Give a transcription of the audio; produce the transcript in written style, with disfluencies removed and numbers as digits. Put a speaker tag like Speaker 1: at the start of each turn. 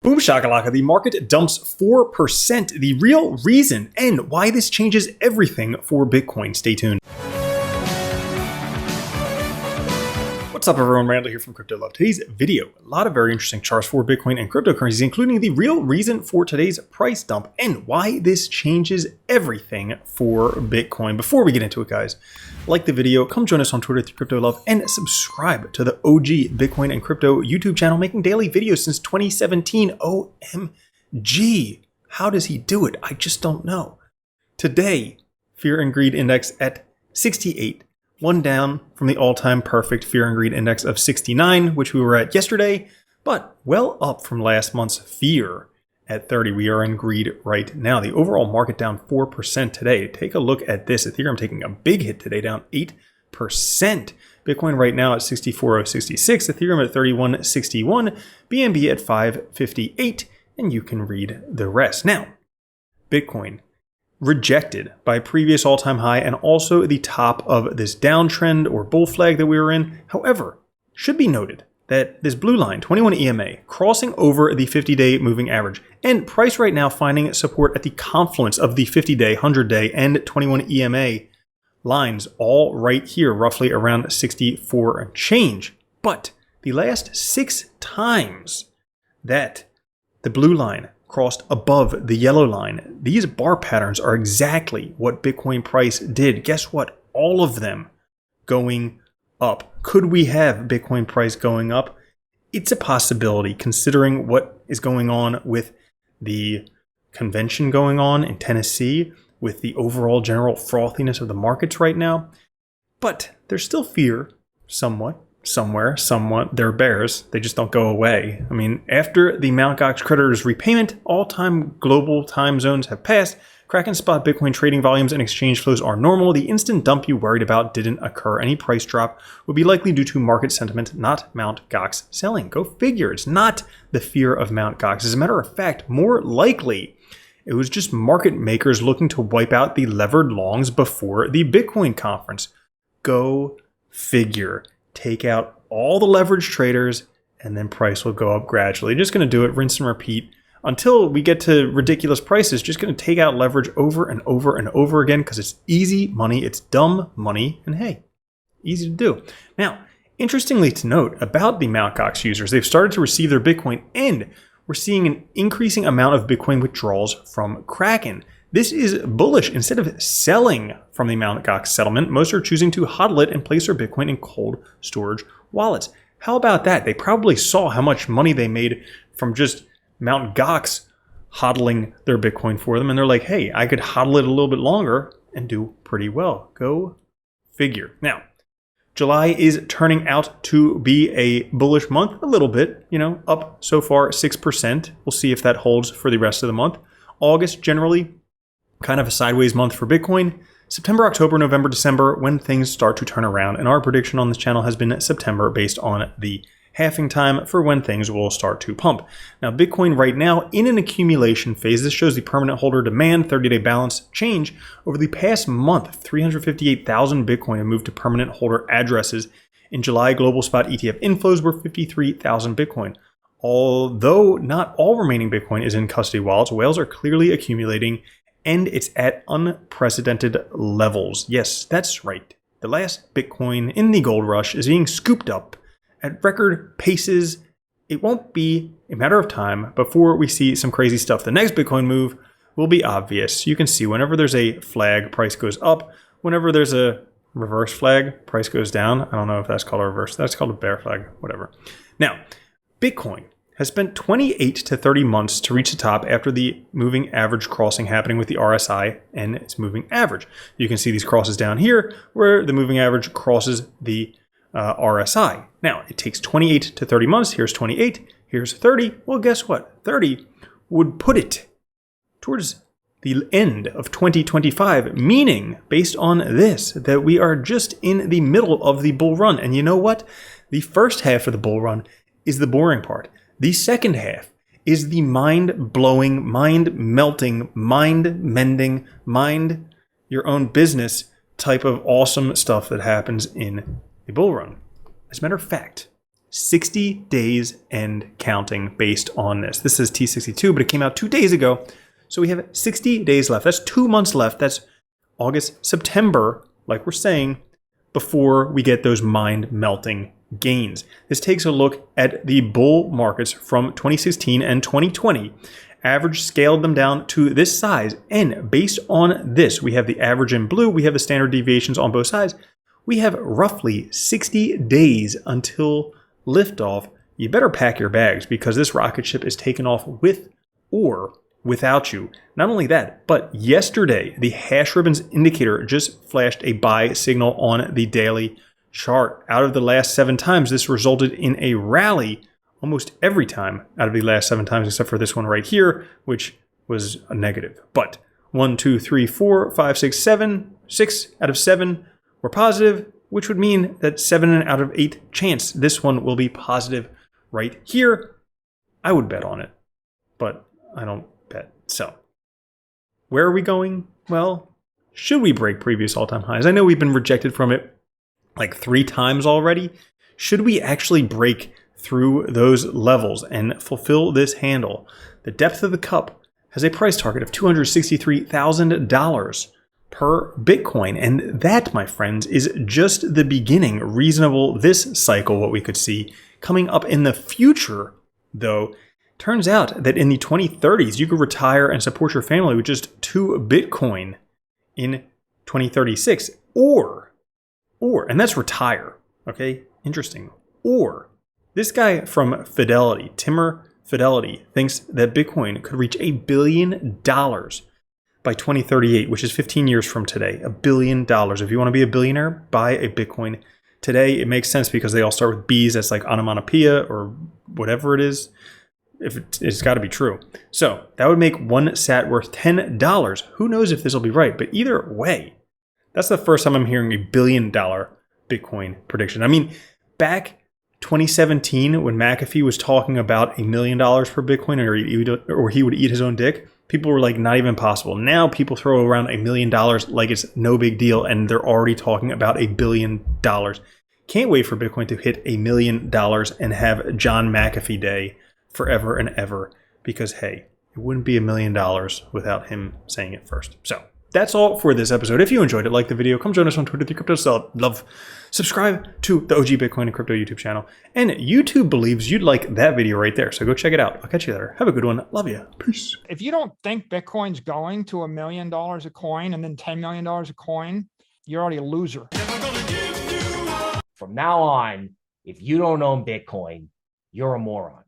Speaker 1: Boom shakalaka, the market dumps 4%. The real reason and why this changes everything for Bitcoin. Stay tuned. What's up everyone, Randall here from Crypto Love. Today's video, a lot of very interesting charts for Bitcoin and cryptocurrencies, including the real reason for today's price dump and why this changes everything for Bitcoin. Before we get into it, guys, like the video, come join us on Twitter through Crypto Love, and subscribe to the OG Bitcoin and Crypto YouTube channel, making daily videos since 2017. OMG, how does he do it? I just don't know. Today, Fear and Greed Index at 68. One down from the all-time perfect Fear and Greed Index of 69, which we were at yesterday, but well up from last month's Fear at 30. We are in Greed right now. The overall market down 4% today. Take a look at this. Ethereum taking a big hit today, down 8%. Bitcoin right now at 64.066, Ethereum at 31.61, BNB at 5.58, and you can read the rest. Now, Bitcoin rejected by previous all-time high and also the top of this downtrend or bull flag that we were in. However, should be noted that this blue line, 21 EMA, crossing over the 50-day moving average, and price right now finding support at the confluence of the 50-day, 100-day, and 21 EMA lines, all right here, roughly around 64 and change. But the last 6 times that the blue line crossed above the yellow line, these bar patterns are exactly what Bitcoin price did. Guess what? All of them going up. Could we have Bitcoin price going up? It's a possibility considering what is going on with the convention going on in Tennessee, with the overall general frothiness of the markets right now. But there's still fear somewhat. Somewhat, they're bears. They just don't go away. I mean, after the Mt. Gox creditors repayment, all-time global time zones have passed. Kraken spot Bitcoin trading volumes and exchange flows are normal. The instant dump you worried about didn't occur. Any price drop would be likely due to market sentiment, not Mt. Gox selling. Go figure. It's not the fear of Mt. Gox. As a matter of fact, more likely, it was just market makers looking to wipe out the levered longs before the Bitcoin conference. Go figure. Take out all the leverage traders, and then price will go up gradually. Just going to do it, rinse and repeat until we get to ridiculous prices. Just going to take out leverage over and over and over again because it's easy money, it's dumb money, and hey, easy to do. Now, interestingly to note about the Mt. Gox users, they've started to receive their Bitcoin, and we're seeing an increasing amount of Bitcoin withdrawals from Kraken. This is bullish. Instead of selling from the Mt. Gox settlement, most are choosing to hodl it and place their Bitcoin in cold storage wallets. How about that? They probably saw how much money they made from just Mt. Gox hodling their Bitcoin for them, and they're like, hey, I could hodl it a little bit longer and do pretty well. Go figure. Now, July is turning out to be a bullish month, a little bit, up so far 6%. We'll see if that holds for the rest of the month. August, generally, kind of a sideways month for Bitcoin. September, October, November, December, when things start to turn around. And our prediction on this channel has been September based on the halving time for when things will start to pump. Now, Bitcoin right now in an accumulation phase. This shows the permanent holder demand 30-day balance change. Over the past month, 358,000 Bitcoin have moved to permanent holder addresses. In July, global spot ETF inflows were 53,000 Bitcoin. Although not all remaining Bitcoin is in custody wallets, whales are clearly accumulating, and it's at unprecedented levels. Yes, that's right. The last Bitcoin in the gold rush is being scooped up at record paces. It won't be a matter of time before we see some crazy stuff. The next Bitcoin move will be obvious. You can see whenever there's a flag, price goes up. Whenever there's a reverse flag, price goes down. I don't know if that's called a reverse. That's called a bear flag, whatever. Now, Bitcoin has spent 28 to 30 months to reach the top after the moving average crossing happening with the RSI and its moving average. You can see these crosses down here where the moving average crosses the RSI. Now, it takes 28 to 30 months. Here's 28, here's 30. Well, guess what? 30 would put it towards the end of 2025, meaning, based on this, that we are just in the middle of the bull run. And you know what? The first half of the bull run is the boring part. The second half is the mind-blowing, mind-melting, mind-mending, mind your own business type of awesome stuff that happens in a bull run. As a matter of fact, 60 days and counting based on this. This is T62, but it came out 2 days ago. So we have 60 days left. That's 2 months left. That's August, September, like we're saying, before we get those mind-melting gains. This takes a look at the bull markets from 2016 and 2020. Average scaled them down to this size. And based on this, we have the average in blue. We have the standard deviations on both sides. We have roughly 60 days until liftoff. You better pack your bags because this rocket ship is taking off with or without you. Not only that, but yesterday, the hash ribbons indicator just flashed a buy signal on the daily chart. Out of the last 7 times, this resulted in a rally almost every time out of the last 7 times, except for this one right here, which was a negative. But 1, 2, 3, 4, 5, 6, 7, 6 out of 7 were positive, which would mean that 7 out of 8 chance this one will be positive right here. I would bet on it, but I don't bet. So where are we going? Well, should we break previous all-time highs? I know we've been rejected from it like 3 times already. Should we actually break through those levels and fulfill this handle? The depth of the cup has a price target of $263,000 per Bitcoin. And that, my friends, is just the beginning. Reasonable this cycle, what we could see coming up in the future, though. Turns out that in the 2030s, you could retire and support your family with just 2 Bitcoin in 2036. And that's retire. Okay, interesting. Or this guy from Fidelity, Timur Fidelity, thinks that Bitcoin could reach $1 billion by 2038, which is 15 years from today. $1 billion. If you want to be a billionaire, buy a Bitcoin today. It makes sense because they all start with B's. That's like onomatopoeia or whatever it is. It's got to be true. So that would make 1 sat worth $10. Who knows if this will be right? But either way, that's the first time I'm hearing $1 billion Bitcoin prediction. I mean, back 2017 when McAfee was talking about $1 million per Bitcoin, or he would eat his own dick, people were like, not even possible. Now people throw around $1 million like it's no big deal, and they're already talking about $1 billion. Can't wait for Bitcoin to hit $1 million and have John McAfee Day forever and ever, because hey, it wouldn't be $1 million without him saying it first. So that's all for this episode. If you enjoyed it, like the video, come join us on Twitter, the Crypto Love. Subscribe to the OG Bitcoin and Crypto YouTube channel. And YouTube believes you'd like that video right there. So go check it out. I'll catch you there. Have a good one. Love you. Peace.
Speaker 2: If you don't think Bitcoin's going to $1 million a coin and then $10 million a coin, you're already a loser.
Speaker 3: From now on, if you don't own Bitcoin, you're a moron.